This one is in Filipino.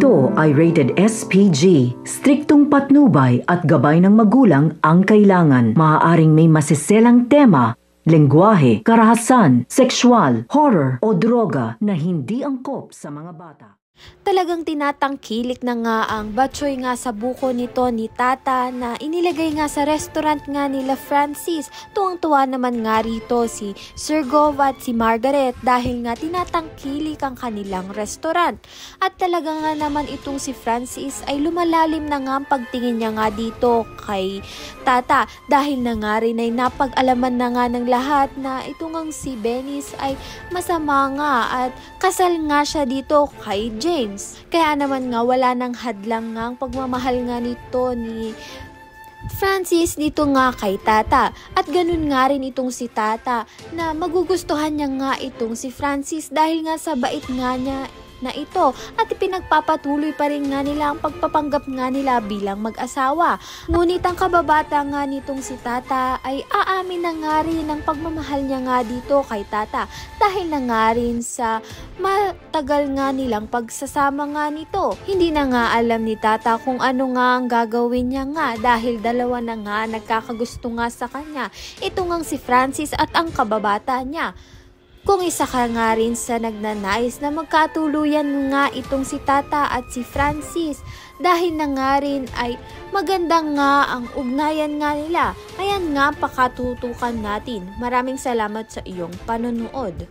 Ito ay rated SPG. Striktong patnubay at gabay ng magulang ang kailangan. Maaaring may masiselang tema, lengguwahe, karahasan, sexual, horror o droga na hindi angkop sa mga bata. Talagang tinatangkilik na nga ang batchoy nga sa buko nito ni Tata na inilagay nga sa restaurant nga nila Francis. Tuwang-tuwa naman nga rito si Sir Gov at si Margaret dahil nga tinatangkilik ang kanilang restaurant. At talaga nga naman itong si Francis ay lumalalim na nga ang pagtingin niya nga dito kay Tata dahil na nga rin ay napag-alaman na nga ng lahat na itong si Bennis ay masama nga at kasal nga siya dito kay James. Kaya naman nga wala nang hadlang nga ang pagmamahal nga nito ni Francis dito nga kay Tata. At ganun nga rin itong si Tata na magugustuhan niya nga itong si Francis dahil nga sa bait nga niya na ito at ipinagpapatuloy pa rin nga nila ang pagpapanggap nga nila bilang mag-asawa. Ngunit ang kababata nga nitong si Tata ay aamin na nga rin ang pagmamahal niya nga dito kay Tata dahil na nga rin sa matagal nga nilang pagsasama nga nito. Hindi na nga alam ni Tata kung ano nga ang gagawin niya nga dahil dalawa na nga nagkakagusto nga sa kanya. Ito nga si Francis at ang kababata niya. Kung isa ka nga rin sa nagnanais na magkatuluyan nga itong si Tata at si Francis dahil na nga rin ay maganda nga ang ugnayan nga nila. Ayan nga pakatutukan natin. Maraming salamat sa iyong panonood.